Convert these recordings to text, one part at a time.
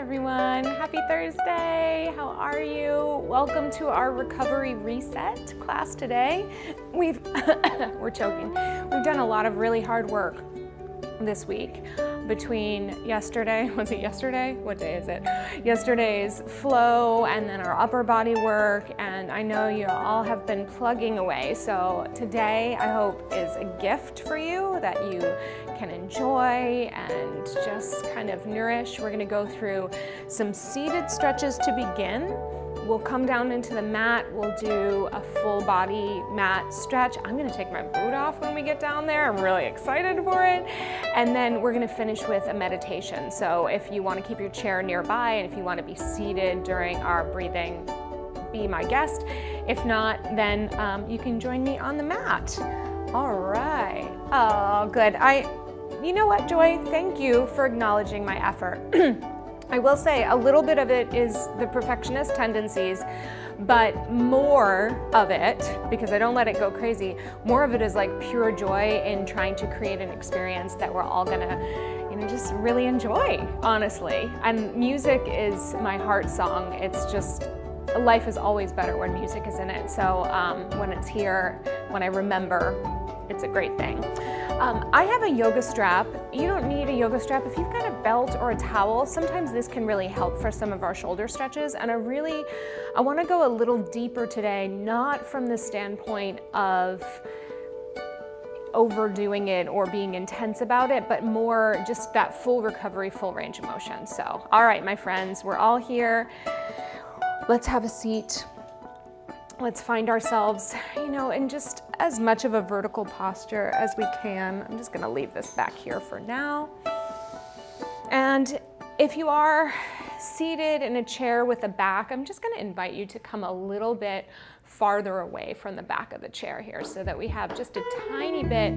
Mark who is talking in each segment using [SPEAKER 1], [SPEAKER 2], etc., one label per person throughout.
[SPEAKER 1] everyone. Happy Thursday. How are you? Welcome to our recovery reset class today. We're choking. We've done a lot of really hard work this week between yesterday, was it yesterday? What day is it? Yesterday's flow and then our upper body work, and I know you all have been plugging away. So today I hope is a gift for you that you can enjoy and just kind of nourish. We're gonna go through some seated stretches to begin. We'll come down into the mat, we'll do a full body mat stretch. I'm gonna take my boot off when we get down there. I'm really excited for it. And then we're gonna finish with a meditation. So if you wanna keep your chair nearby and if you wanna be seated during our breathing, be my guest. If not, then you can join me on the mat. All right, oh good. You know what, Joy, thank you for acknowledging my effort. I will say a little bit of it is the perfectionist tendencies, but more of it, because I don't let it go crazy, more of it is like pure joy in trying to create an experience that we're all gonna, just really enjoy, honestly. And music is my heart song. It's just, life is always better when music is in it. So when it's here, when I remember, it's a great thing. I have a yoga strap. You don't need a yoga strap. If you've got a belt or a towel, sometimes this can really help for some of our shoulder stretches. And I want to go a little deeper today, not from the standpoint of overdoing it or being intense about it, but more just that full recovery, full range of motion. So, all right, my friends, we're all here. Let's have a seat. Let's find ourselves, in just as much of a vertical posture as we can. I'm just gonna leave this back here for now. And if you are seated in a chair with a back, I'm just gonna invite you to come a little bit farther away from the back of the chair here so that we have just a tiny bit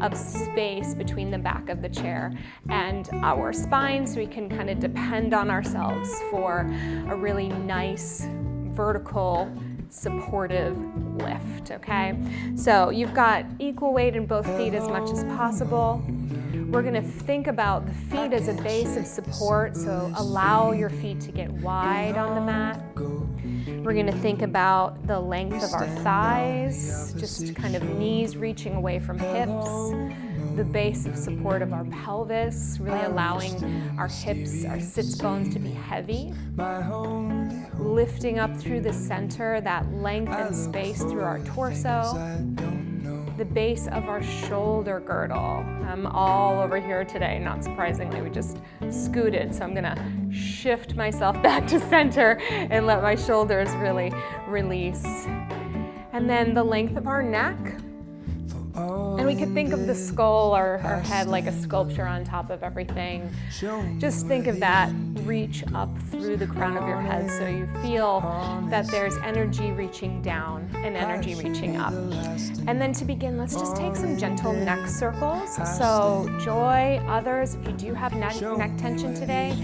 [SPEAKER 1] of space between the back of the chair and our spine so we can kind of depend on ourselves for a really nice vertical supportive lift, okay? So you've got equal weight in both feet as much as possible. We're gonna think about the feet as a base of support, so allow your feet to get wide on the mat. We're gonna think about the length of our thighs, just kind of knees reaching away from hips, the base of support of our pelvis, really allowing our hips, our sits bones to be heavy. Lifting up through the center, that length and space through our torso. The base of our shoulder girdle. I'm all over here today, not surprisingly, we just scooted, so I'm gonna shift myself back to center and let my shoulders really release. And then the length of our neck. And we could think of the skull or our head like a sculpture on top of everything. Just think of that reach up through the crown of your head so you feel that there's energy reaching down and energy reaching up. And then to begin, let's just take some gentle neck circles. So Joy, others, if you do have neck tension today,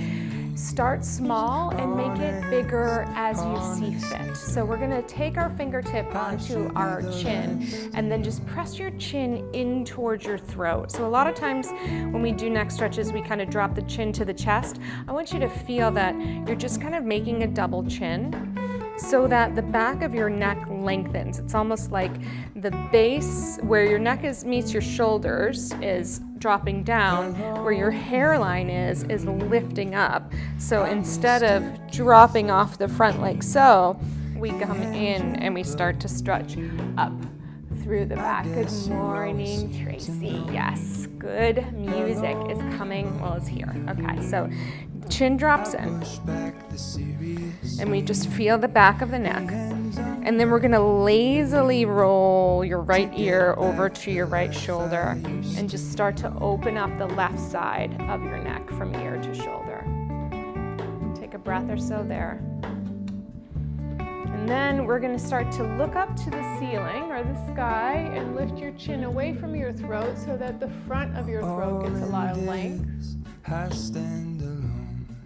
[SPEAKER 1] start small and make it bigger as you see fit. So we're gonna take our fingertip onto our chin and then just press your chin in towards your throat. So a lot of times when we do neck stretches, we kind of drop the chin to the chest. I want you to feel that you're just kind of making a double chin so that the back of your neck lengthens. It's almost like the base where your neck meets your shoulders is dropping down, where your hairline is lifting up. So instead of dropping off the front like so, we come in and we start to stretch up through the back. Good morning, Tracy. Yes, good music is coming, well, it's here. Okay, so chin drops in, and we just feel the back of the neck. And then we're gonna lazily roll your right ear over to your right shoulder and just start to open up the left side of your neck from ear to shoulder. Take a breath or so there. And then we're gonna start to look up to the ceiling or the sky and lift your chin away from your throat so that the front of your throat gets a lot of length.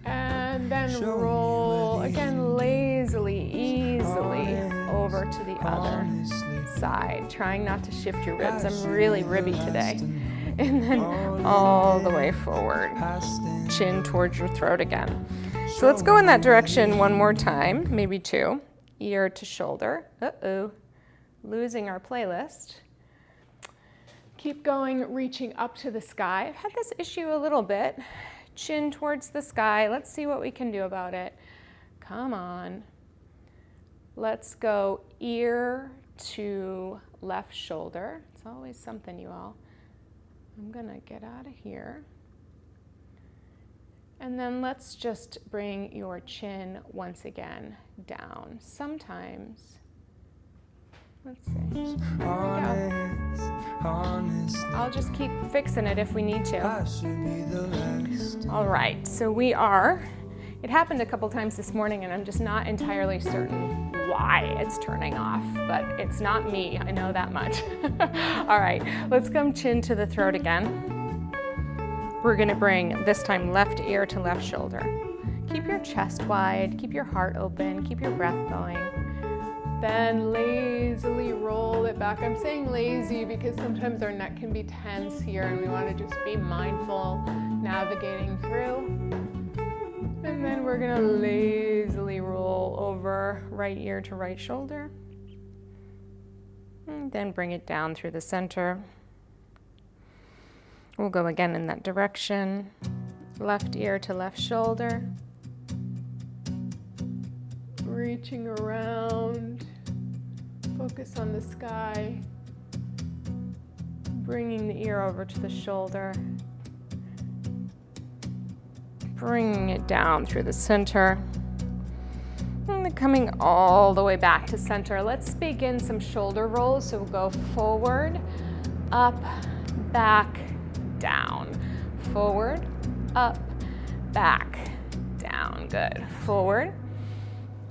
[SPEAKER 1] And then roll, again, lazily, easily over to the other side, trying not to shift your ribs. I'm really ribby today. And then all the way forward, chin towards your throat again. So let's go in that direction one more time, maybe two. Ear to shoulder. Uh-oh, losing our playlist. Keep going, reaching up to the sky. I've had this issue a little bit. Chin towards the sky. Let's see what we can do about it. Come on. Let's go ear to left shoulder. It's always something, you all. I'm gonna get out of here. And then let's just bring your chin once again down. Sometimes, let's see. I'll just keep fixing it if we need to. All right, so we are, it happened a couple times this morning and I'm just not entirely certain why it's turning off, but it's not me, I know that much. All right, let's come chin to the throat again. We're gonna bring, this time, left ear to left shoulder. Keep your chest wide, keep your heart open, keep your breath going. Then lazily roll it back. I'm saying lazy because sometimes our neck can be tense here and we wanna just be mindful navigating through. And then we're gonna lazily roll over right ear to right shoulder. And then bring it down through the center. We'll go again in that direction. Left ear to left shoulder. Reaching around. Focus on the sky. Bringing the ear over to the shoulder. Bringing it down through the center. And then coming all the way back to center. Let's begin some shoulder rolls. So we'll go forward, up, back, down, forward, up, back, down. Good. Forward.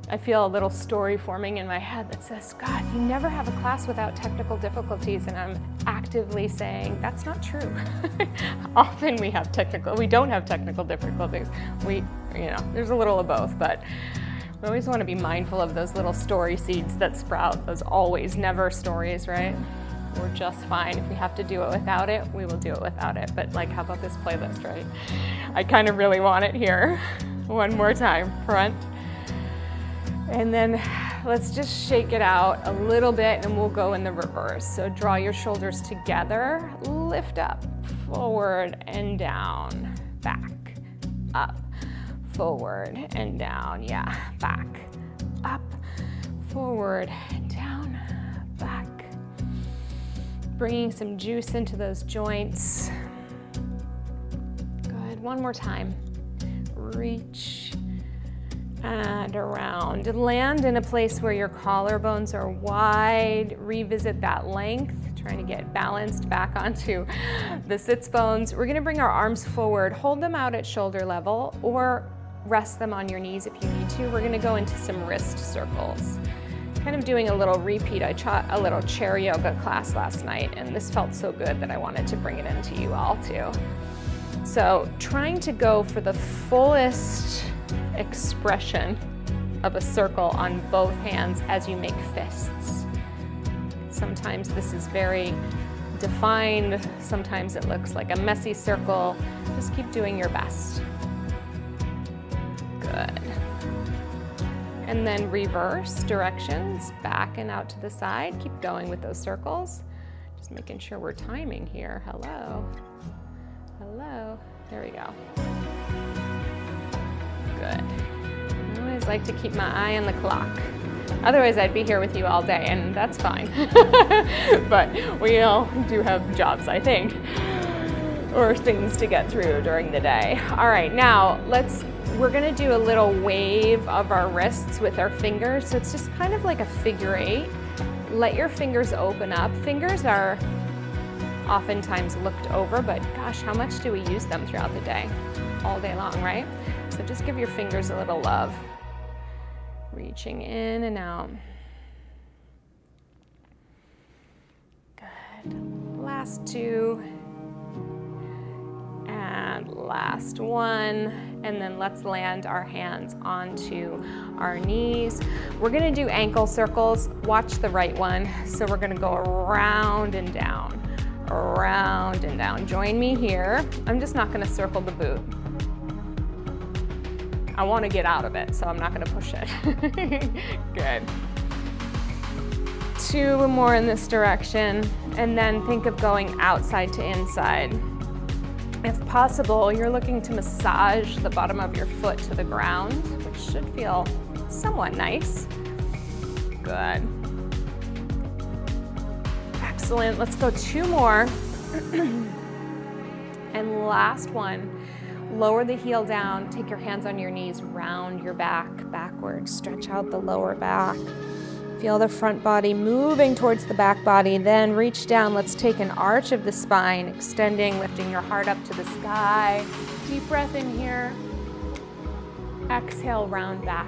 [SPEAKER 1] I feel a little story forming in my head that says, God, you never have a class without technical difficulties, and I'm actively saying that's not true. Often we don't have technical difficulties. There's a little of both, but we always want to be mindful of those little story seeds that sprout, those always never stories, right? We're just fine. If we have to do it without it, we will do it without it. But like, how about this playlist, right? I kind of really want it here. One more time, front. And then let's just shake it out a little bit and we'll go in the reverse. So draw your shoulders together, lift up, forward and down, back, up, forward and down, back, up, forward and down, back. Bringing some juice into those joints. Good, one more time. Reach and around. Land in a place where your collarbones are wide. Revisit that length, trying to get balanced back onto the sits bones. We're gonna bring our arms forward, hold them out at shoulder level, or rest them on your knees if you need to. We're gonna go into some wrist circles. Kind of doing a little repeat. I taught a little chair yoga class last night and this felt so good that I wanted to bring it into you all too. So trying to go for the fullest expression of a circle on both hands as you make fists. Sometimes this is very defined, sometimes it looks like a messy circle. Just keep doing your best. Good. And then reverse directions, back and out to the side. Keep going with those circles. Just making sure we're timing here. Hello. Hello. There we go. Good. I always like to keep my eye on the clock. Otherwise, I'd be here with you all day, and that's fine. But we all do have jobs, I think, or things to get through during the day. All right, now we're gonna do a little wave of our wrists with our fingers. So it's just kind of like a figure eight. Let your fingers open up. Fingers are oftentimes looked over, but gosh, how much do we use them throughout the day? All day long, right? So just give your fingers a little love. Reaching in and out. Good. Last two. And last one. And then let's land our hands onto our knees. We're gonna do ankle circles. Watch the right one. So we're gonna go around and down, around and down. Join me here. I'm just not gonna circle the boot. I want to get out of it, so I'm not going to push it. Good. 2 more in this direction, and then think of going outside to inside. If possible, you're looking to massage the bottom of your foot to the ground, which should feel somewhat nice. Good. Excellent. Let's go 2 more. And last one. Lower the heel down, take your hands on your knees, round your back backwards, stretch out the lower back. Feel the front body moving towards the back body, then reach down. Let's take an arch of the spine, extending, lifting your heart up to the sky. Deep breath in here. Exhale, round back.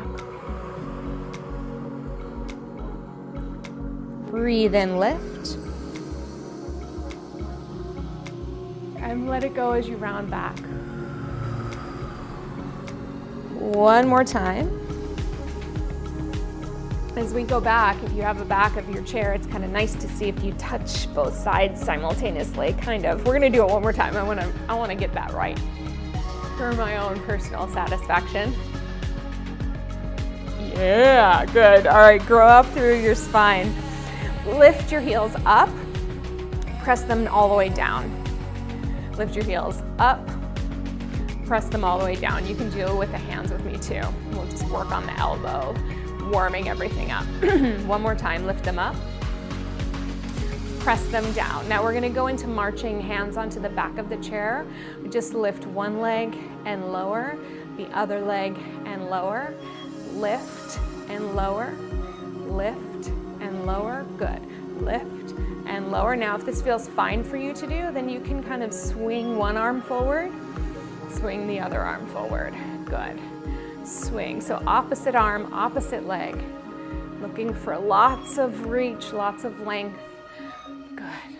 [SPEAKER 1] Breathe in, lift. And let it go as you round back. One more time. As we go back, if you have a back of your chair, it's kind of nice to see if you touch both sides simultaneously, kind of. We're gonna do it one more time. I wanna get that right for my own personal satisfaction. Yeah, good. All right, grow up through your spine. Lift your heels up, press them all the way down. Lift your heels up, press them all the way down. You can do it with the hands with me too. We'll just work on the elbow, warming everything up. One more time, lift them up, press them down. Now we're gonna go into marching, hands onto the back of the chair. Just lift one leg and lower, the other leg and lower, lift and lower, lift and lower, good. Lift and lower. Now if this feels fine for you to do, then you can kind of swing one arm forward, swing the other arm forward, good. Swing, so opposite arm, opposite leg. Looking for lots of reach, lots of length, good.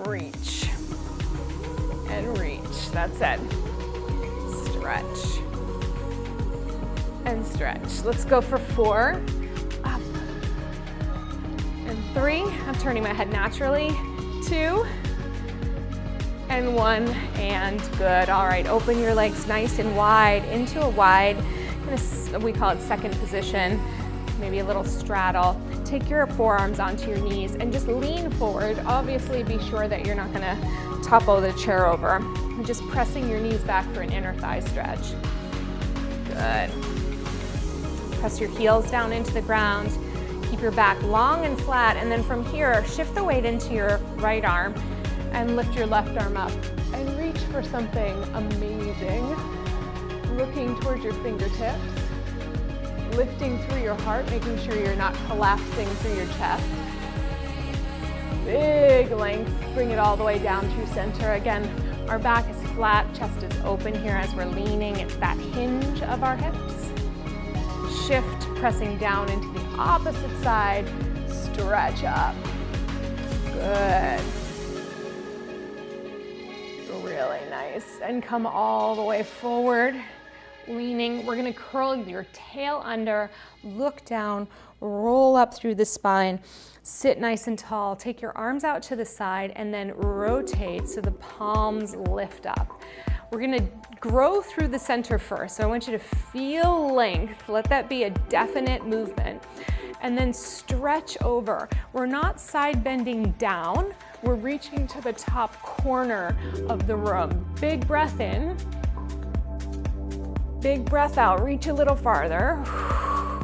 [SPEAKER 1] Reach and reach, that's it. Stretch and stretch. Let's go for 4, up, and 3. I'm turning my head naturally, 2, and 1, and good. All right, open your legs nice and wide into a wide, we call it second position, maybe a little straddle. Take your forearms onto your knees and just lean forward. Obviously, be sure that you're not gonna topple the chair over. You're just pressing your knees back for an inner thigh stretch. Good. Press your heels down into the ground. Keep your back long and flat, and then from here, shift the weight into your right arm and lift your left arm up and reach for something amazing. Looking towards your fingertips, lifting through your heart, making sure you're not collapsing through your chest. Big length, bring it all the way down through center. Again, our back is flat, chest is open here as we're leaning. It's that hinge of our hips. Shift, pressing down into the opposite side, stretch up. Good. Really nice. And come all the way forward, leaning. We're gonna curl your tail under, look down, roll up through the spine, sit nice and tall, take your arms out to the side, and then rotate so the palms lift up. We're gonna grow through the center first. So I want you to feel length. Let that be a definite movement. And then stretch over. We're not side bending down. We're reaching to the top corner of the room. Big breath in. Big breath out. Reach a little farther.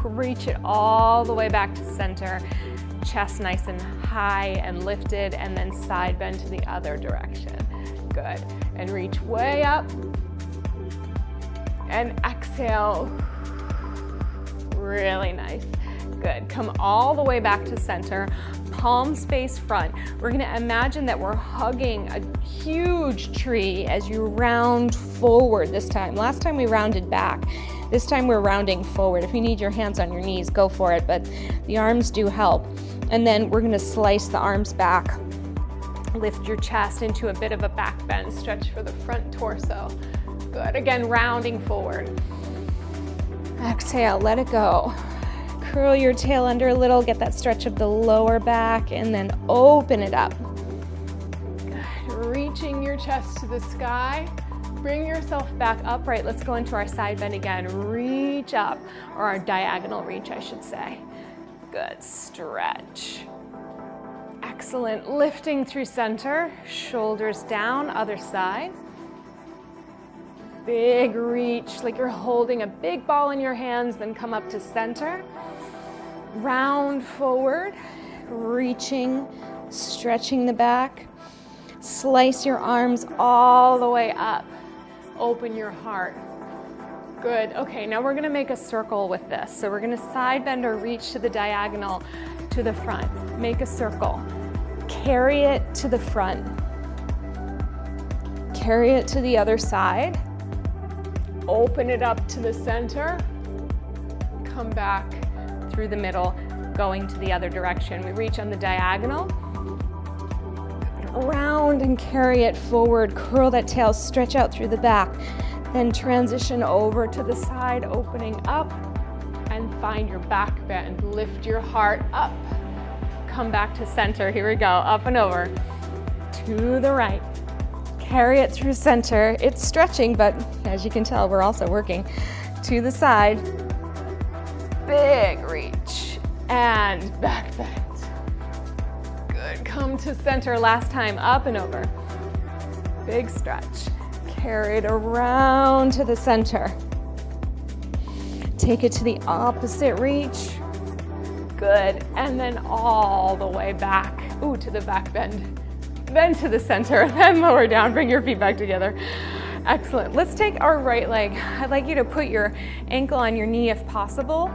[SPEAKER 1] Reach it all the way back to center. Chest nice and high and lifted, and then side bend to the other direction. Good. And reach way up. And exhale. Really nice. Good. Come all the way back to center. Palms face front. We're gonna imagine that we're hugging a huge tree as you round forward this time. Last time we rounded back. This time we're rounding forward. If you need your hands on your knees, go for it, but the arms do help. And then we're gonna slice the arms back. Lift your chest into a bit of a back bend. Stretch for the front torso. Good. Again, rounding forward. Exhale, let it go. Curl your tail under a little, get that stretch of the lower back, and then open it up. Good. Reaching your chest to the sky, Bring yourself back upright. Let's go into our side bend again. Reach up, or our diagonal reach, I should say. Good, stretch. Excellent, lifting through center, shoulders down, other side. Big reach, like you're holding a big ball in your hands, then come up to center. Round forward, reaching, stretching the back. Slice your arms all the way up. Open your heart. Good. Okay, now we're gonna make a circle with this. So we're gonna side bend or reach to the diagonal to the front. Make a circle. Carry it to the front. Carry it to the other side. Open it up to the center. Come back through the middle, going to the other direction. We reach on the diagonal. Round and carry it forward. Curl that tail, stretch out through the back. Then transition over to the side, opening up, and find your back bend. Lift your heart up. Come back to center. Here we go. Up and over. To the right. Carry it through center. It's stretching, but as you can tell, we're also working. To the side. Big reach. And back bend. Good. Come to center. Last time. Up and over. Big stretch. Carry it around to the center. Take it to the opposite reach. Good. And then all the way back. Ooh, to the back bend. Then to the center. Then lower down. Bring your feet back together. Excellent. Let's take our right leg. I'd like you to put your ankle on your knee if possible.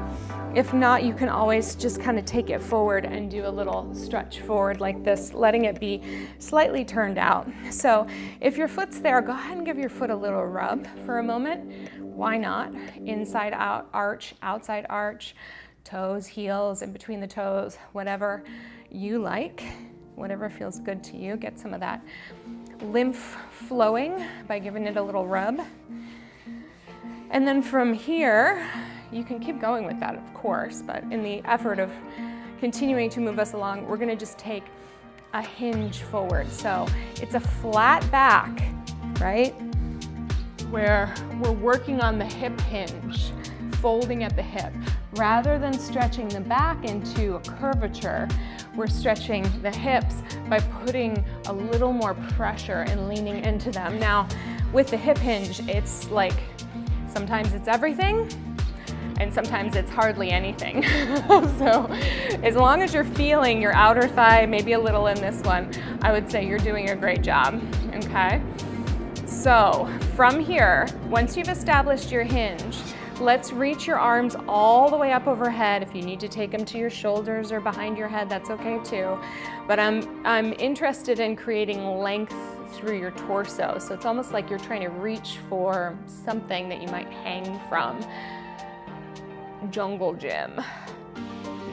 [SPEAKER 1] If not, you can always just kind of take it forward and do a little stretch forward like this, letting it be slightly turned out. So if your foot's there, go ahead and give your foot a little rub for a moment. Why not? Inside out arch, outside arch, toes, heels, in between the toes, whatever you like, whatever feels good to you. Get some of that lymph flowing by giving it a little rub. And then from here, you can keep going with that, of course, but in the effort of continuing to move us along, we're gonna just take a hinge forward. So it's a flat back, right? Where we're working on the hip hinge, folding at the hip. Rather than stretching the back into a curvature, we're stretching the hips by putting a little more pressure and leaning into them. Now, with the hip hinge, it's like, sometimes it's everything, and sometimes it's hardly anything. So as long as you're feeling your outer thigh, maybe a little in this one, I would say you're doing a great job, okay? So from here, once you've established your hinge, let's reach your arms all the way up overhead. If you need to take them to your shoulders or behind your head, that's okay too. But I'm interested in creating length through your torso. So it's almost like you're trying to reach for something that you might hang from. Jungle gym,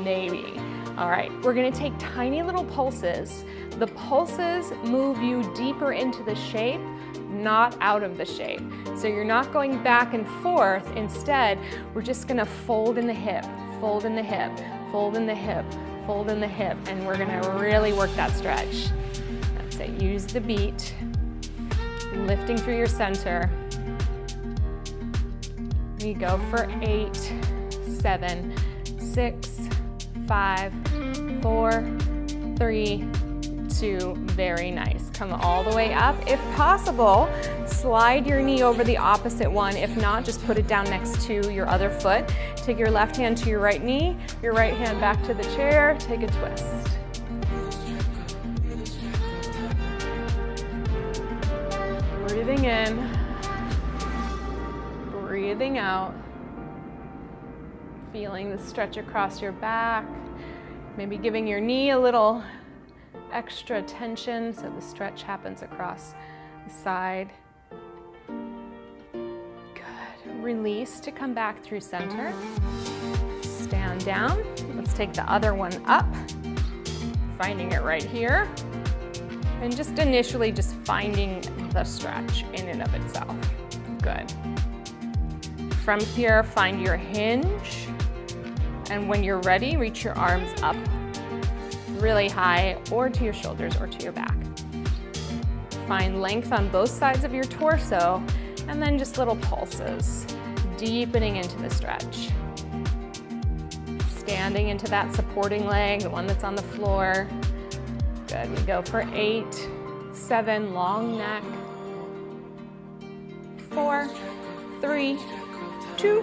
[SPEAKER 1] maybe. All right, we're gonna take tiny little pulses. The pulses move you deeper into the shape, not out of the shape. So you're not going back and forth. Instead, we're just gonna fold in the hip, fold in the hip, fold in the hip, fold in the hip, and we're gonna really work that stretch. That's it, use the beat, lifting through your center. We go for 8, 7, 6, 5, 4, 3, 2, very nice. Come all the way up. If possible, slide your knee over the opposite one. If not, just put it down next to your other foot. Take your left hand to your right knee, your right hand back to the chair, take a twist. Breathing in, breathing out. Feeling the stretch across your back, maybe giving your knee a little extra tension so the stretch happens across the side. Good. Release to come back through center. Stand down. Let's take the other one up, finding it right here. And just initially just finding the stretch in and of itself. Good. From here, find your hinge. And when you're ready, reach your arms up really high or to your shoulders or to your back. Find length on both sides of your torso And then just little pulses, deepening into the stretch. Standing into that supporting leg, the one that's on the floor. Good, we go for 8, 7, long neck. 4, 3, 2,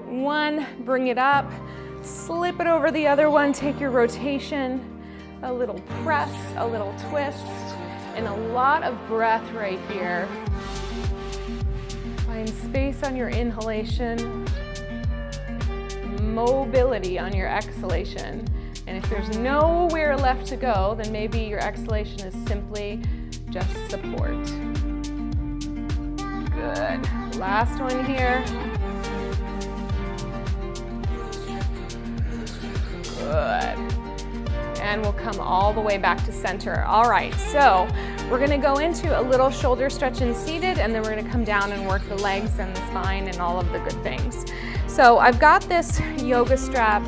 [SPEAKER 1] 1, bring it up. Slip it over the other one, take your rotation. A little press, a little twist, and a lot of breath right here. Find space on your inhalation, mobility on your exhalation. And if there's nowhere left to go, then maybe your exhalation is simply just support. Good. Last one here. Good. And we'll come all the way back to center. All right, so we're gonna go into a little shoulder stretch and seated, and then we're gonna come down and work the legs and the spine and all of the good things. So I've got this yoga strap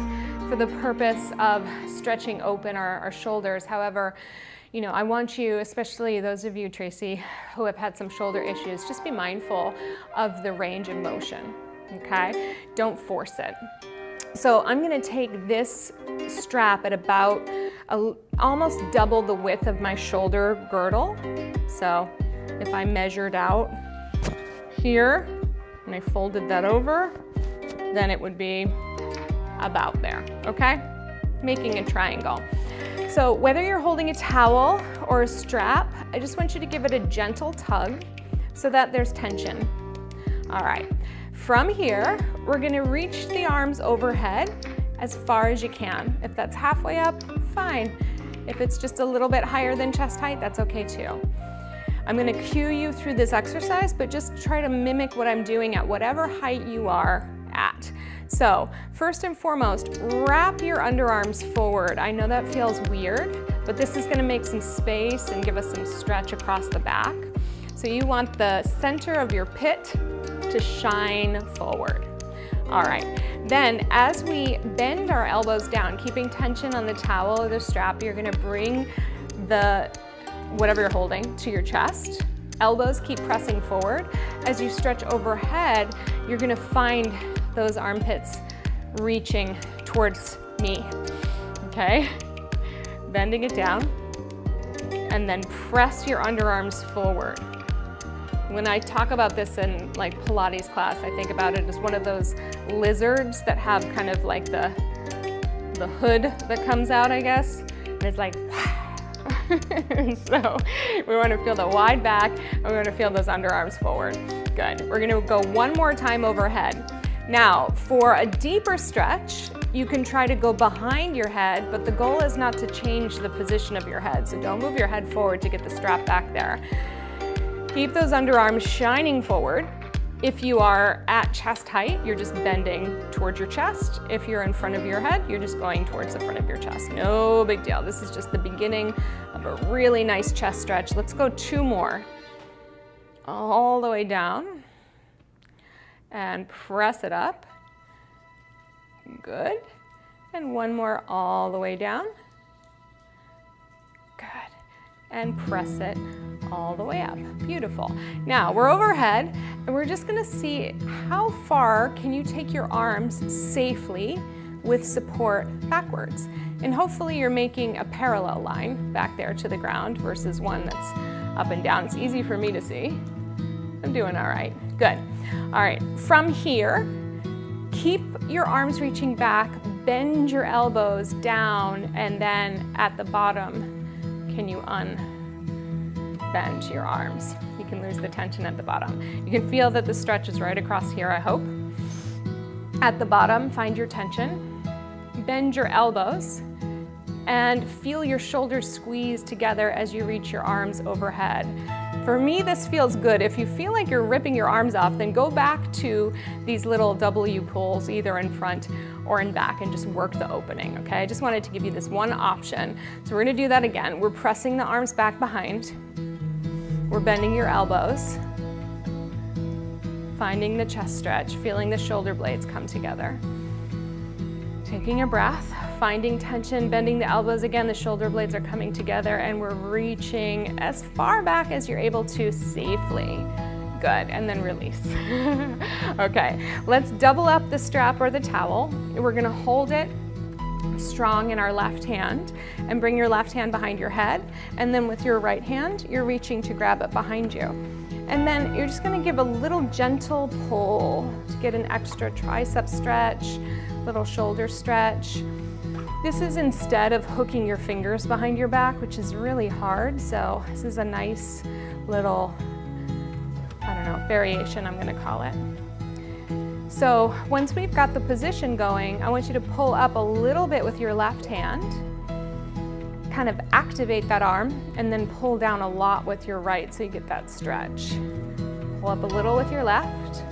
[SPEAKER 1] for the purpose of stretching open our shoulders. However, you know, I want you, especially those of you, Tracy, who have had some shoulder issues, just be mindful of the range of motion, okay? Don't force it. So I'm gonna take this strap at about almost double the width of my shoulder girdle. So if I measured out here and I folded that over, then it would be about there, okay? Making a triangle. So whether you're holding a towel or a strap, I just want you to give it a gentle tug so that there's tension. All right. From here, we're gonna reach the arms overhead as far as you can. If that's halfway up, fine. If it's just a little bit higher than chest height, that's okay too. I'm gonna cue you through this exercise, but just try to mimic what I'm doing at whatever height you are at. So first and foremost, wrap your underarms forward. I know that feels weird, but this is gonna make some space and give us some stretch across the back. So you want the center of your pit to shine forward. All right, then as we bend our elbows down, keeping tension on the towel or the strap, you're gonna bring whatever you're holding to your chest. Elbows keep pressing forward. As you stretch overhead, you're gonna find those armpits reaching towards me, okay? Bending it down, and then press your underarms forward. When I talk about this in like Pilates class, I think about it as one of those lizards that have kind of like the hood that comes out, I guess. And it's like, so we want to feel the wide back, and we want to feel those underarms forward. Good. We're going to go one more time overhead. Now, for a deeper stretch, you can try to go behind your head, but the goal is not to change the position of your head. So don't move your head forward to get the strap back there. Keep those underarms shining forward. If you are at chest height, you're just bending towards your chest. If you're in front of your head, you're just going towards the front of your chest. No big deal. This is just the beginning of a really nice chest stretch. Let's go 2 more. All the way down. And press it up. Good. And 1 more all the way down. Good. And press it all the way up. Beautiful. Now we're overhead, and we're just gonna see how far can you take your arms safely with support backwards. And hopefully you're making a parallel line back there to the ground versus one that's up and down. It's easy for me to see. I'm doing all right. Good. All right, from here, keep your arms reaching back, bend your elbows down, and then at the bottom, can you unbend your arms? You can lose the tension at the bottom. You can feel that the stretch is right across here, I hope. At the bottom, find your tension, bend your elbows, and feel your shoulders squeeze together as you reach your arms overhead. For me, this feels good. If you feel like you're ripping your arms off, then go back to these little W pulls, either in front or in back, and just work the opening, okay? I just wanted to give you this one option. So we're gonna do that again. We're pressing the arms back behind. We're bending your elbows. Finding the chest stretch, feeling the shoulder blades come together. Taking a breath, finding tension, bending the elbows again, the shoulder blades are coming together, and we're reaching as far back as you're able to safely. Good, and then release. Okay, let's double up the strap or the towel. We're gonna hold it strong in our left hand and bring your left hand behind your head, and then with your right hand, you're reaching to grab it behind you. And then you're just gonna give a little gentle pull to get an extra tricep stretch, little shoulder stretch. This is instead of hooking your fingers behind your back, which is really hard, so this is a nice little, I don't know, variation I'm gonna call it. So once we've got the position going, I want you to pull up a little bit with your left hand, kind of activate that arm, and then pull down a lot with your right so you get that stretch. Pull up a little with your left,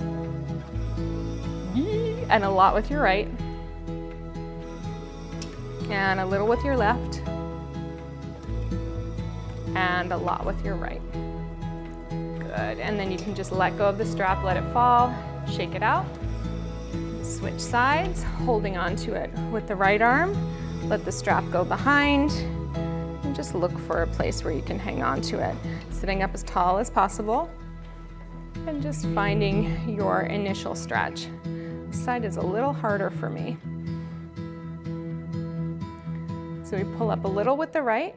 [SPEAKER 1] and a lot with your right, and a little with your left, and a lot with your right. Good, and then you can just let go of the strap, let it fall, shake it out. Switch sides, holding on to it with the right arm. Let the strap go behind, and just look for a place where you can hang on to it. Sitting up as tall as possible, and just finding your initial stretch. This side is a little harder for me. So we pull up a little with the right,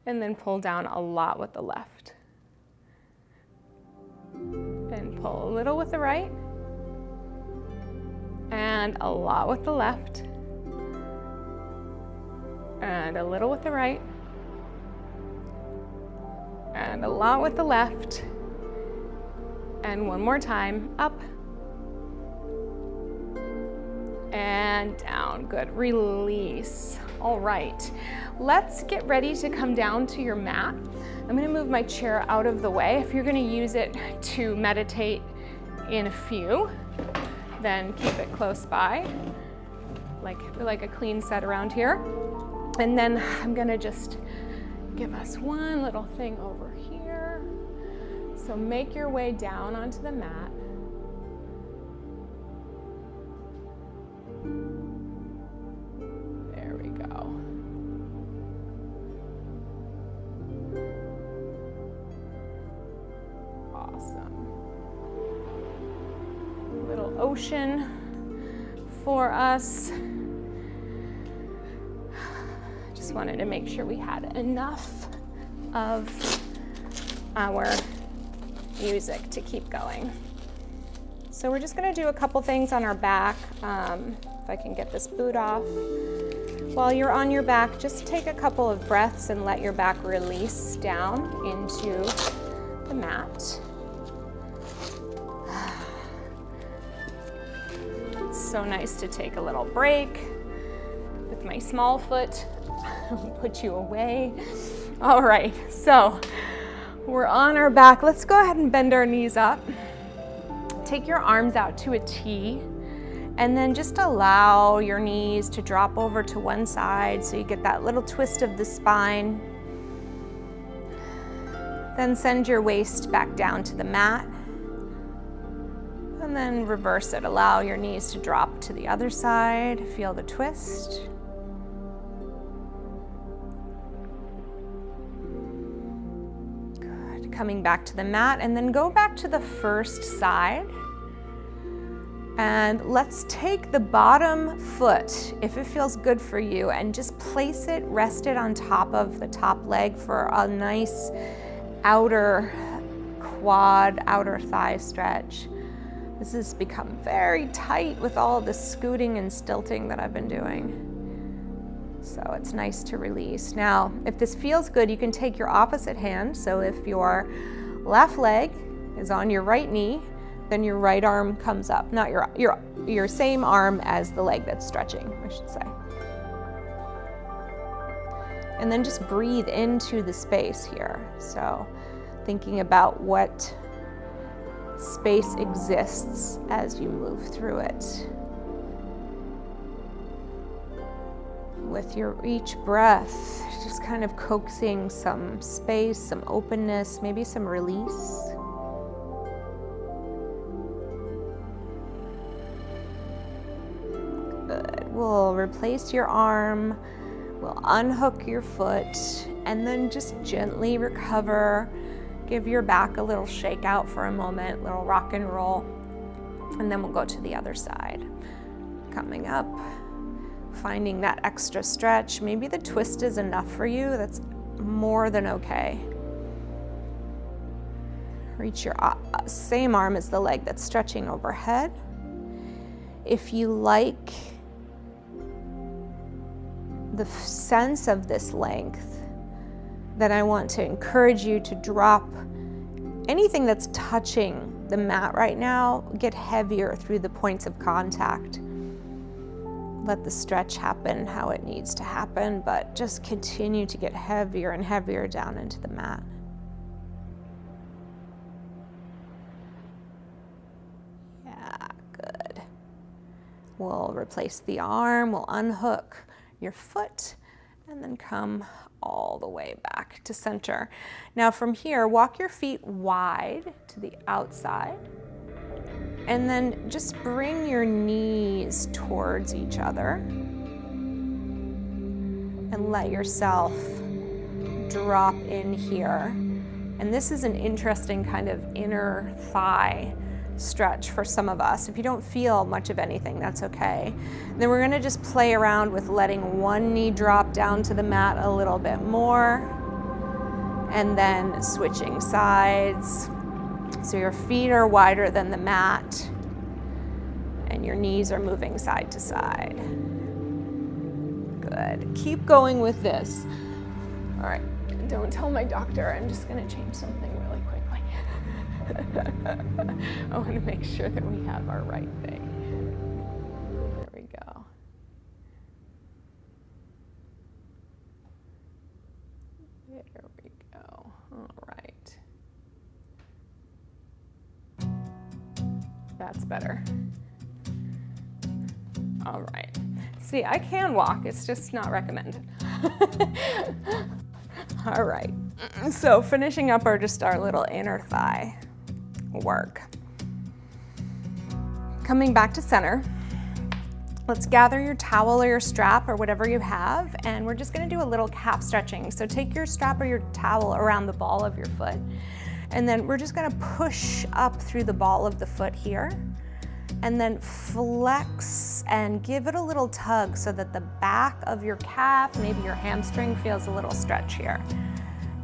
[SPEAKER 1] and then pull down a lot with the left. And pull a little with the right, and a lot with the left, and a little with the right, and a lot with the left, and one more time, up, and down. Good, release. All right, let's get ready to come down to your mat. I'm gonna move my chair out of the way. If you're gonna use it to meditate in a few, then keep it close by, like a clean set around here. And then I'm gonna just give us one little thing over here. So make your way down onto the mat. There we go. Awesome. Little ocean for us. Just wanted to make sure we had enough of our music to keep going. So we're just gonna do a couple things on our back. If I can get this boot off. While you're on your back, just take a couple of breaths and let your back release down into the mat. It's so nice to take a little break with my small foot. Put you away. All right, so we're on our back. Let's go ahead and bend our knees up. Take your arms out to a T, and then just allow your knees to drop over to one side so you get that little twist of the spine. Then send your waist back down to the mat, and then reverse it. Allow your knees to drop to the other side. Feel the twist. Good. Coming back to the mat, and then go back to the first side. And let's take the bottom foot, if it feels good for you, and just place it, rest it on top of the top leg for a nice outer quad, outer thigh stretch. This has become very tight with all the scooting and stilting that I've been doing. So it's nice to release. Now, if this feels good, you can take your opposite hand. So if your left leg is on your right knee, then your right arm comes up. Not your same arm as the leg that's stretching, I should say. And then just breathe into the space here. So thinking about what space exists as you move through it. With each breath, just kind of coaxing some space, some openness, maybe some release. Good. We'll replace your arm, we'll unhook your foot, and then just gently recover. Give your back a little shake out for a moment, little rock and roll, and then we'll go to the other side. Coming up, finding that extra stretch. Maybe the twist is enough for you. That's more than okay. Reach your same arm as the leg that's stretching overhead. If you like the sense of this length, then I want to encourage you to drop anything that's touching the mat right now, get heavier through the points of contact. Let the stretch happen how it needs to happen, but just continue to get heavier and heavier down into the mat. Yeah, good. We'll replace the arm, we'll unhook your foot, and then come all the way back to center. Now from here, walk your feet wide to the outside, and then just bring your knees towards each other and let yourself drop in here. And this is an interesting kind of inner thigh stretch for some of us. If you don't feel much of anything, that's okay. And then we're gonna just play around with letting one knee drop down to the mat a little bit more, and then switching sides. So your feet are wider than the mat, and your knees are moving side to side. Good. Keep going with this. All right, don't tell my doctor. I'm just gonna change something really quickly. I want to make sure that we have our right thing. There we go. There we go. All right. That's better. All right. See, I can walk, it's just not recommended. All right. So finishing up our little inner thigh work. Coming back to center, let's gather your towel or your strap or whatever you have, and we're just gonna do a little calf stretching. So take your strap or your towel around the ball of your foot, and then we're just gonna push up through the ball of the foot here, and then flex and give it a little tug so that the back of your calf, maybe your hamstring, feels a little stretch here.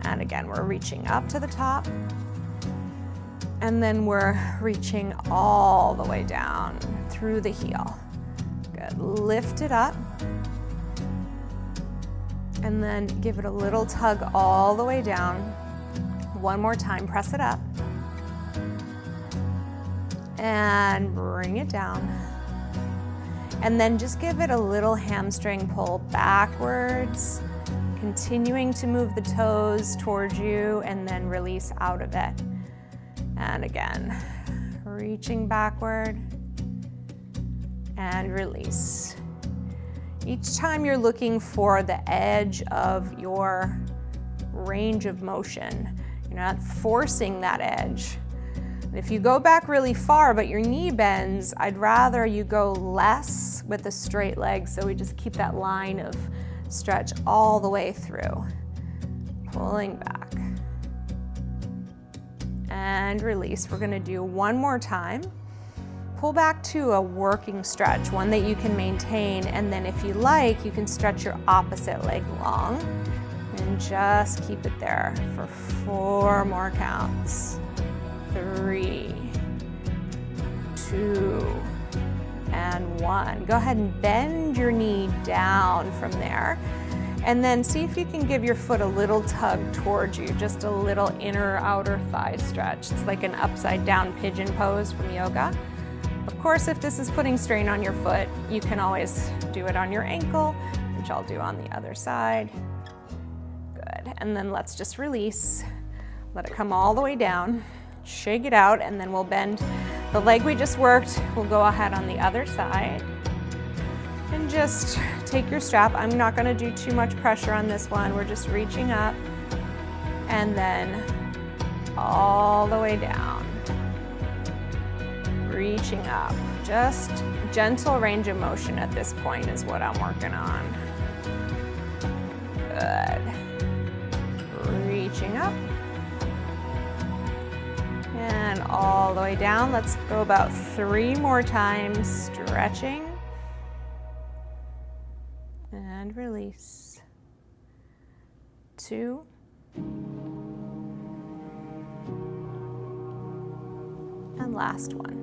[SPEAKER 1] And again, we're reaching up to the top, and then we're reaching all the way down through the heel. Good, lift it up, and then give it a little tug all the way down. One more time, press it up, and bring it down. And then just give it a little hamstring pull backwards, continuing to move the toes towards you, and then release out of it. And again, reaching backward and release. Each time you're looking for the edge of your range of motion. You're not forcing that edge. If you go back really far but your knee bends, I'd rather you go less with a straight leg, so we just keep that line of stretch all the way through. Pulling back. And release. We're gonna do one more time. Pull back to a working stretch, one that you can maintain, and then if you like, you can stretch your opposite leg long and just keep it there for 4 more counts. 3, 2, and 1. Go ahead and bend your knee down from there, and then see if you can give your foot a little tug towards you, just a little inner outer thigh stretch. It's like an upside down pigeon pose from yoga. Of course, if this is putting strain on your foot, you can always do it on your ankle, which I'll do on the other side. Good, and then let's just release. Let it come all the way down. Shake it out, and then we'll bend the leg we just worked. We'll go ahead on the other side. And just take your strap. I'm not gonna do too much pressure on this one. We're just reaching up, and then all the way down. Reaching up. Just gentle range of motion at this point is what I'm working on. Good. Reaching up. And all the way down. Let's go about 3 more times, stretching. And release. 2. And last one.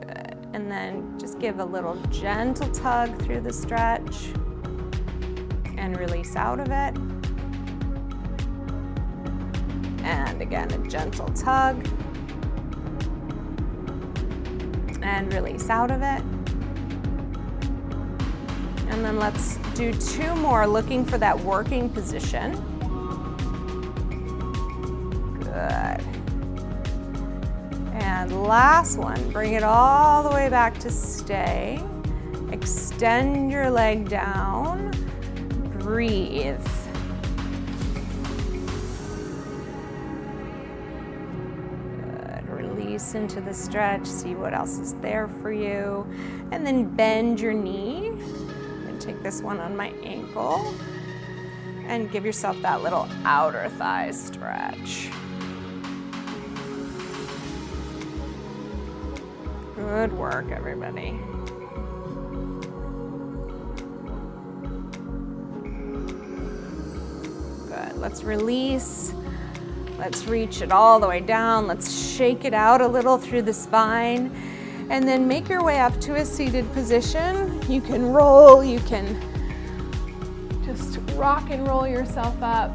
[SPEAKER 1] Good. And then just give a little gentle tug through the stretch and release out of it. And again, a gentle tug and release out of it. And then let's do 2 more, looking for that working position. Good. And last one, bring it all the way back to stay. Extend your leg down, breathe. Good, release into the stretch, see what else is there for you. And then bend your knee. Take this one on my ankle and give yourself that little outer thigh stretch. Good work, everybody. Good, let's release. Let's reach it all the way down. Let's shake it out a little through the spine. And then make your way up to a seated position. You can roll, you can just rock and roll yourself up.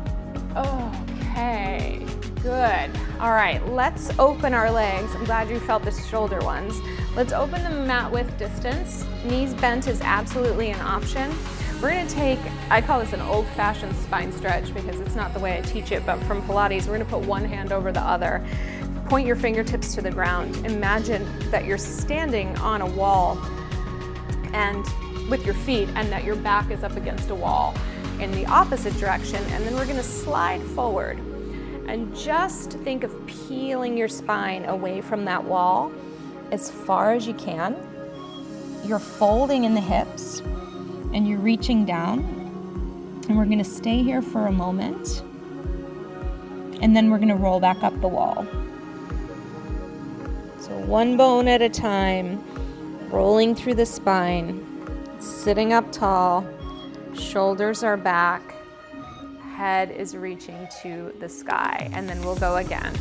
[SPEAKER 1] Okay, good. All right, let's open our legs. I'm glad you felt the shoulder ones. Let's open the mat width distance. Knees bent is absolutely an option. We're gonna take, I call this an old-fashioned spine stretch because it's not the way I teach it, but from Pilates, we're gonna put one hand over the other. Point your fingertips to the ground. Imagine that you're standing on a wall and with your feet and that your back is up against a wall in the opposite direction. And then we're gonna slide forward and just think of peeling your spine away from that wall as far as you can. You're folding in the hips and you're reaching down. And we're gonna stay here for a moment. And then we're gonna roll back up the wall. So one bone at a time, rolling through the spine, sitting up tall, shoulders are back, head is reaching to the sky, and then we'll go again.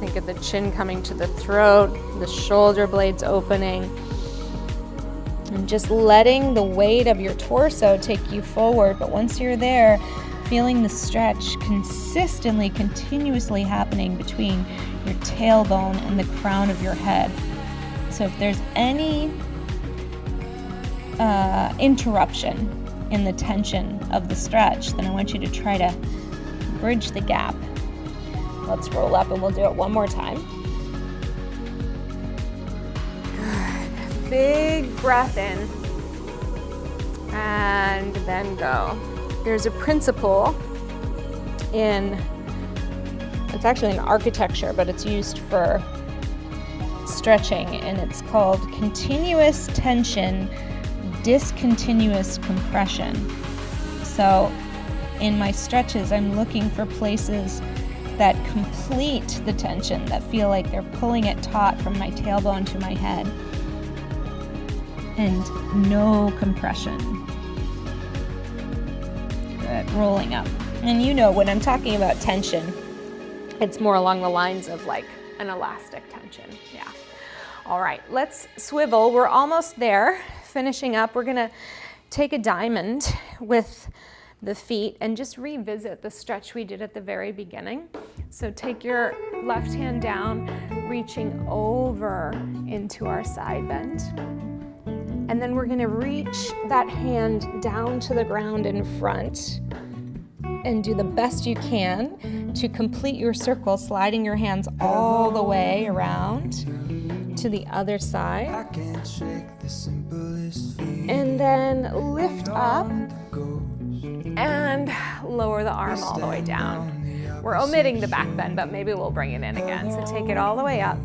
[SPEAKER 1] Think of the chin coming to the throat, the shoulder blades opening, and just letting the weight of your torso take you forward. But once you're there, feeling the stretch consistently, continuously happening between your tailbone and the crown of your head. So if there's any interruption in the tension of the stretch, then I want you to try to bridge the gap. Let's roll up and we'll do it one more time. Good. Big breath in and then go. There's a principle in, it's actually an architecture, but it's used for stretching, and it's called continuous tension, discontinuous compression. So in my stretches, I'm looking for places that complete the tension, that feel like they're pulling it taut from my tailbone to my head, and no compression. Good, rolling up. And you know, when I'm talking about tension, it's more along the lines of like an elastic tension, yeah. All right, let's swivel. We're almost there. Finishing up, we're gonna take a diamond with the feet and just revisit the stretch we did at the very beginning. So take your left hand down, reaching over into our side bend. And then we're gonna reach that hand down to the ground in front and do the best you can to complete your circle, sliding your hands all the way around to the other side. And then lift up and lower the arm all the way down. We're omitting the back bend, but maybe we'll bring it in again. So take it all the way up.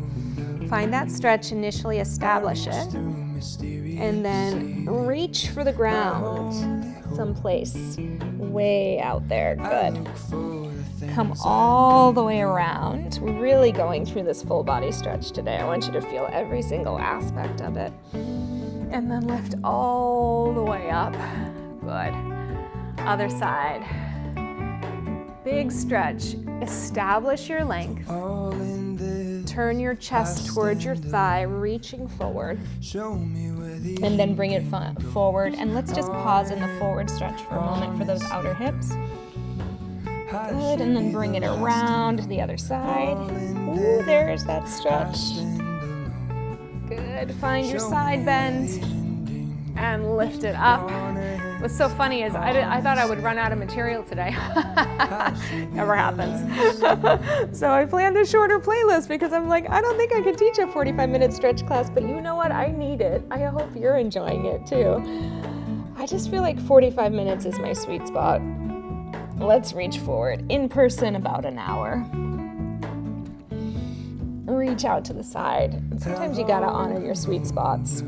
[SPEAKER 1] Find that stretch, initially establish it, and then reach for the ground someplace way out there. Good. Come all the way around. We're really going through this full body stretch today. I want you to feel every single aspect of it. And then lift all the way up. Good. Other side. Big stretch. Establish your length. Turn your chest towards your thigh, reaching forward. And then bring it forward. And let's just pause in the forward stretch for a moment for those outer hips. Good, and then bring it around to the other side. Ooh, there's that stretch. Good, find your side bend and lift it up. What's so funny is I thought I would run out of material today. Never happens. So I planned a shorter playlist because I'm like, I don't think I could teach a 45-minute stretch class, but you know what? I need it. I hope you're enjoying it too. I just feel like 45 minutes is my sweet spot. Let's reach forward. In person, about an hour. Reach out to the side. And sometimes you gotta honor your sweet spots.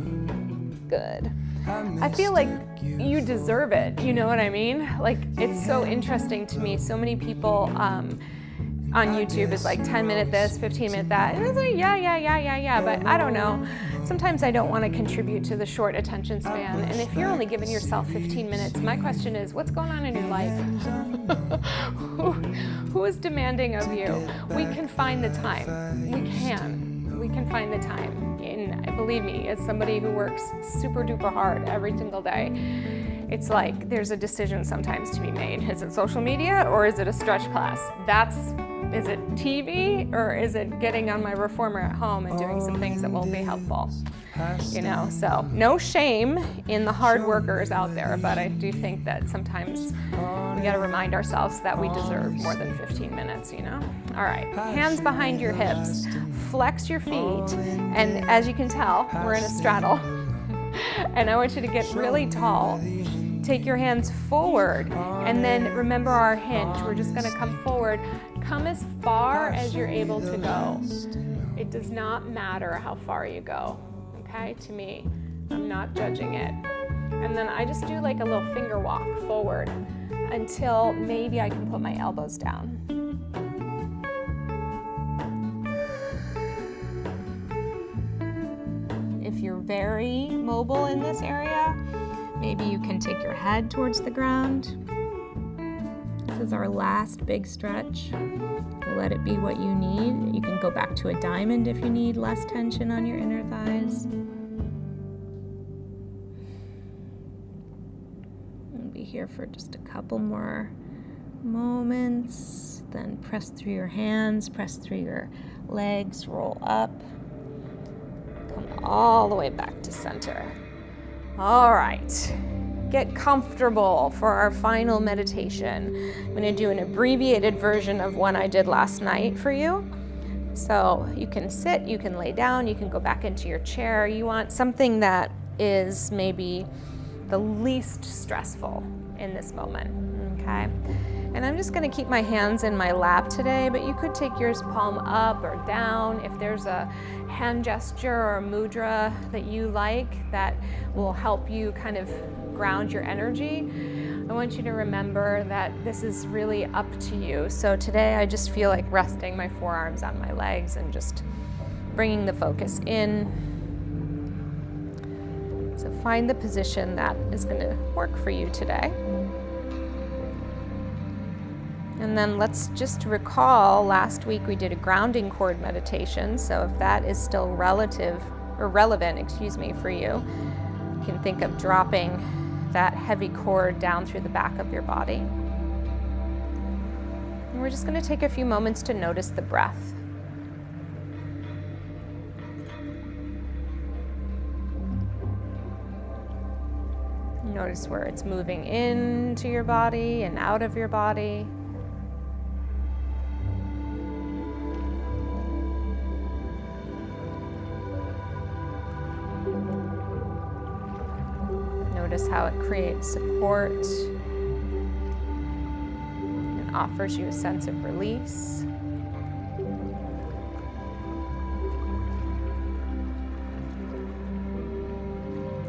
[SPEAKER 1] Good. I feel like you deserve it. You know what I mean? Like, it's so interesting to me. So many people on YouTube is like 10-minute this, 15-minute that. And it's like, yeah. But I don't know. Sometimes I don't want to contribute to the short attention span. And if you're only giving yourself 15 minutes, my question is, what's going on in your life? Who is demanding of you? We can find the time. We can find the time. And believe me, as somebody who works super duper hard every single day, it's like there's a decision sometimes to be made. Is it social media or is it a stretch class? Is it TV or is it getting on my reformer at home and doing some things that won't be helpful? You know, so no shame in the hard workers out there, but I do think that sometimes we got to remind ourselves that we deserve more than 15 minutes, you know? All right, hands behind your hips, flex your feet, and as you can tell, we're in a straddle. And I want you to get really tall. Take your hands forward, and then remember our hinge. We're just gonna come forward. Come as far as you're able to go. It does not matter how far you go, okay? To me, I'm not judging it. And then I just do like a little finger walk forward until maybe I can put my elbows down. If you're very mobile in this area, maybe you can take your head towards the ground. This is our last big stretch. Let it be what you need. You can go back to a diamond if you need less tension on your inner thighs. We'll be here for just a couple more moments. Then press through your hands, press through your legs, roll up. Come all the way back to center. All right, get comfortable for our final meditation. I'm gonna do an abbreviated version of one I did last night for you. So you can sit, you can lay down, you can go back into your chair. You want something that is maybe the least stressful in this moment, okay? And I'm just gonna keep my hands in my lap today, but you could take yours palm up or down. If there's a hand gesture or a mudra that you like that will help you kind of ground your energy, I want you to remember that this is really up to you. So today I just feel like resting my forearms on my legs and just bringing the focus in. So find the position that is gonna work for you today. And then let's just recall, last week we did a grounding cord meditation. So if that is still relevant, for you, you can think of dropping that heavy cord down through the back of your body. And we're just going to take a few moments to notice the breath. Notice where it's moving into your body and out of your body. Notice how it creates support and offers you a sense of release.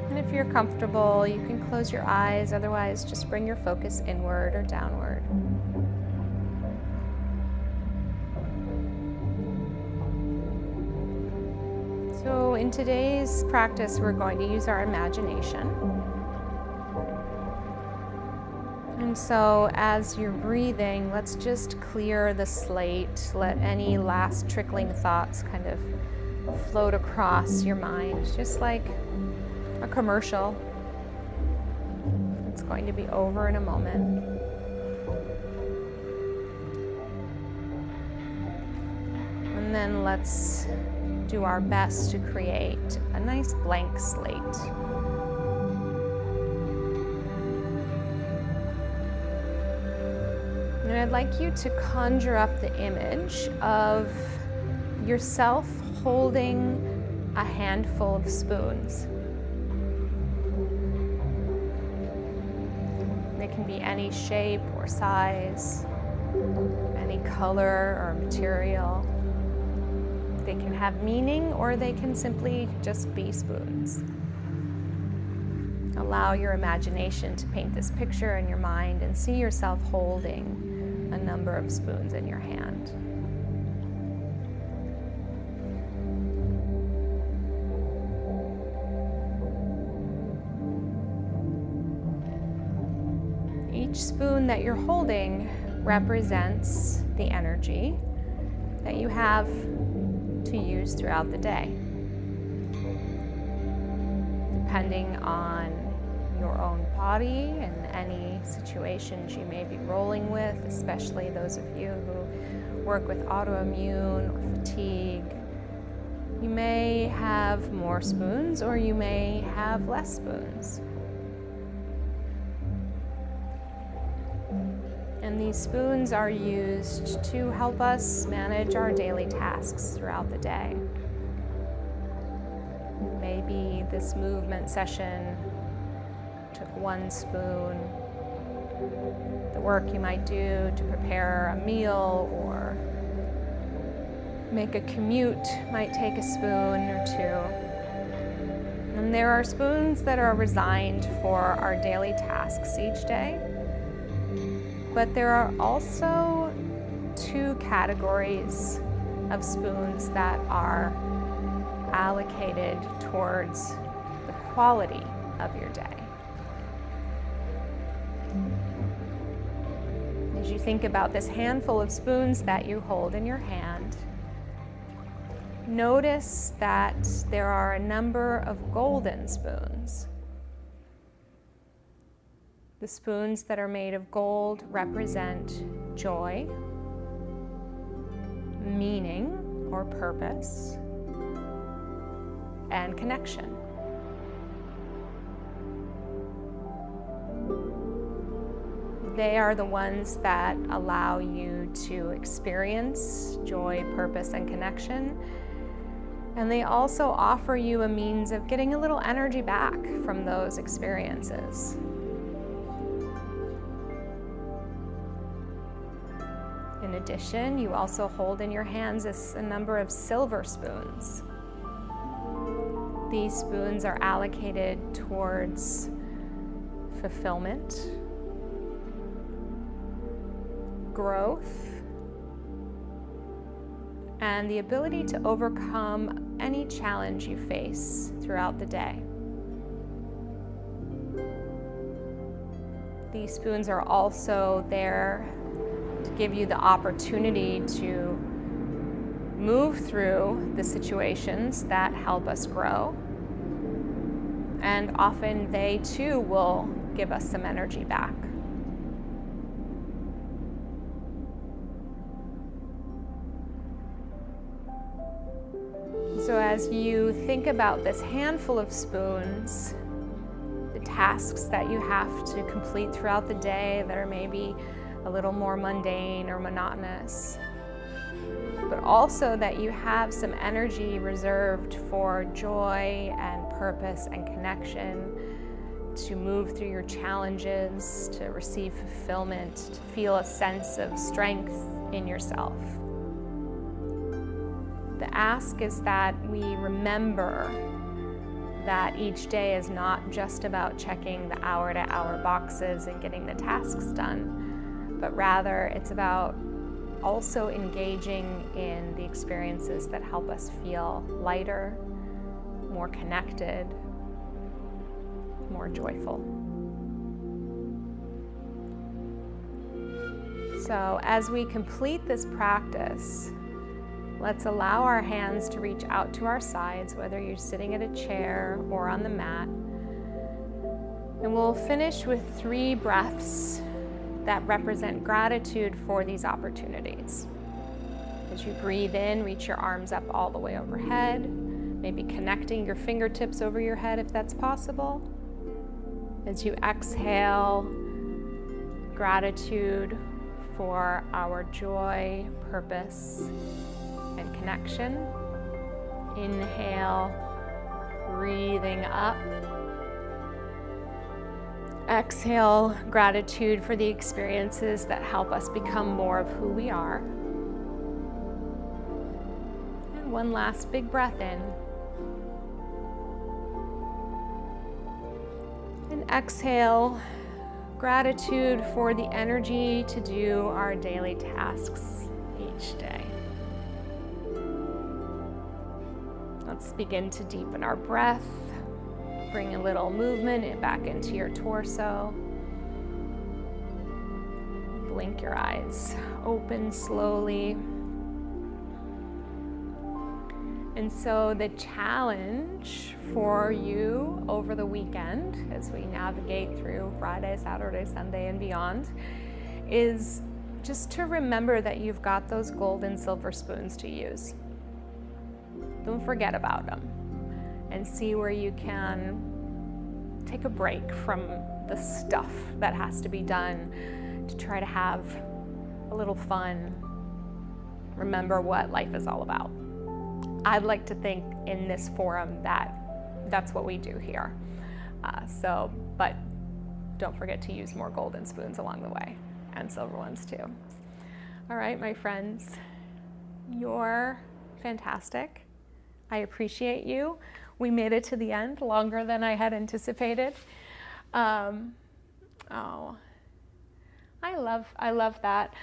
[SPEAKER 1] And if you're comfortable, you can close your eyes. Otherwise, just bring your focus inward or downward. So in today's practice, we're going to use our imagination. And so as you're breathing, let's just clear the slate. Let any last trickling thoughts kind of float across your mind, just like a commercial. It's going to be over in a moment. And then let's do our best to create a nice blank slate. And I'd like you to conjure up the image of yourself holding a handful of spoons. They can be any shape or size, any color or material. They can have meaning, or they can simply just be spoons. Allow your imagination to paint this picture in your mind and see yourself holding a number of spoons in your hand. Each spoon that you're holding represents the energy that you have to use throughout the day, depending on your own body and any situations you may be rolling with, especially those of you who work with autoimmune or fatigue. You may have more spoons or you may have less spoons. And these spoons are used to help us manage our daily tasks throughout the day. Maybe this movement session took one spoon. The work you might do to prepare a meal or make a commute might take a spoon or two. And there are spoons that are resigned for our daily tasks each day. But there are also two categories of spoons that are allocated towards the quality of your day. As you think about this handful of spoons that you hold in your hand, notice that there are a number of golden spoons. The spoons that are made of gold represent joy, meaning or purpose, and connection. They are the ones that allow you to experience joy, purpose, and connection. And they also offer you a means of getting a little energy back from those experiences. In addition, you also hold in your hands a number of silver spoons. These spoons are allocated towards fulfillment, growth, and the ability to overcome any challenge you face throughout the day. These spoons are also there to give you the opportunity to move through the situations that help us grow. And often they too will give us some energy back. So as you think about this handful of spoons, the tasks that you have to complete throughout the day that are maybe a little more mundane or monotonous, but also that you have some energy reserved for joy and purpose and connection, to move through your challenges, to receive fulfillment, to feel a sense of strength in yourself. The ask is that we remember that each day is not just about checking the hour-to-hour boxes and getting the tasks done, but rather it's about also engaging in the experiences that help us feel lighter, more connected, more joyful. So as we complete this practice, let's allow our hands to reach out to our sides, whether you're sitting at a chair or on the mat. And we'll finish with 3 breaths that represent gratitude for these opportunities. As you breathe in, reach your arms up all the way overhead, maybe connecting your fingertips over your head if that's possible. As you exhale, gratitude for our joy, purpose, and connection. Inhale, breathing up. Exhale, gratitude for the experiences that help us become more of who we are. And one last big breath in. And exhale, gratitude for the energy to do our daily tasks each day. Let's begin to deepen our breath. Bring a little movement back into your torso. Blink your eyes open slowly. And so the challenge for you over the weekend, as we navigate through Friday, Saturday, Sunday, and beyond, is just to remember that you've got those gold and silver spoons to use. Don't forget about them, and see where you can take a break from the stuff that has to be done to try to have a little fun. Remember what life is all about. I'd like to think in this forum that that's what we do here. But don't forget to use more golden spoons along the way, and silver ones too. All right, my friends, you're fantastic. I appreciate you. We made it to the end longer than I had anticipated. I love that.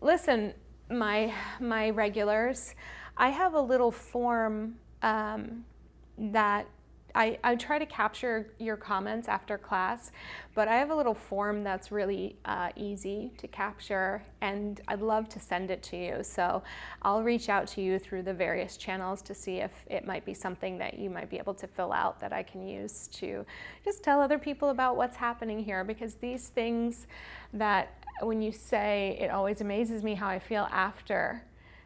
[SPEAKER 1] Listen, my regulars, I have a little form that I try to capture your comments after class, but I have a little form that's really easy to capture, and I'd love to send it to you. So I'll reach out to you through the various channels to see if it might be something that you might be able to fill out that I can use to just tell other people about what's happening here, because these things that when you say, it always amazes me how I feel after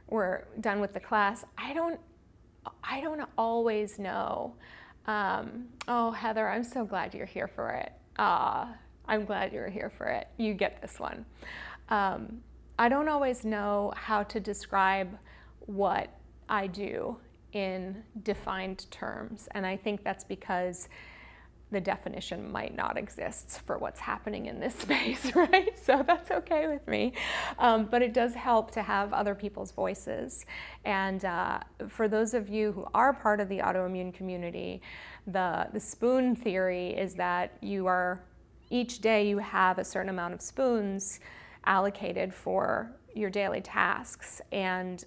[SPEAKER 1] we're done with the class. I don't always know. Oh, Heather, I'm so glad you're here for it. I'm glad you're here for it. You get this one. I don't always know how to describe what I do in defined terms, and I think that's because the definition might not exist for what's happening in this space, right? So that's okay with me. But it does help to have other people's voices. And for those of you who are part of the autoimmune community, the spoon theory is that each day you have a certain amount of spoons allocated for your daily tasks. And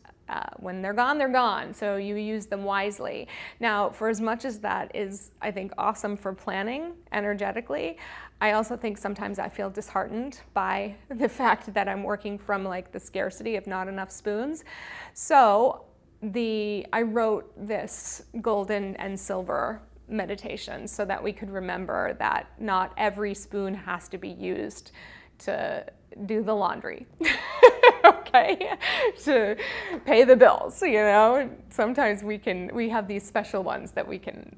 [SPEAKER 1] when they're gone, they're gone. So you use them wisely. Now, for as much as that is, I think, awesome for planning energetically, I also think sometimes I feel disheartened by the fact that I'm working from like the scarcity of not enough spoons. So I wrote this golden and silver meditation so that we could remember that not every spoon has to be used to do the laundry. Okay, to pay the bills, Sometimes we have these special ones that we can,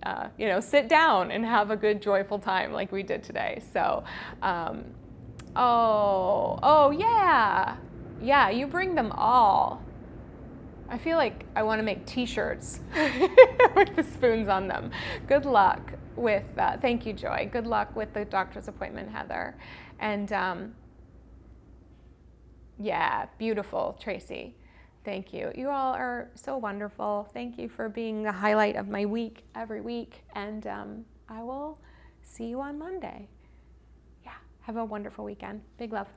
[SPEAKER 1] sit down and have a good, joyful time like we did today. So, yeah, you bring them all. I feel like I want to make t-shirts with the spoons on them. Good luck with, thank you, Joy. Good luck with the doctor's appointment, Heather. And, yeah, beautiful, Tracy. Thank you. You all are so wonderful. Thank you for being the highlight of my week every week. And I will see you on Monday. Yeah, have a wonderful weekend. Big love.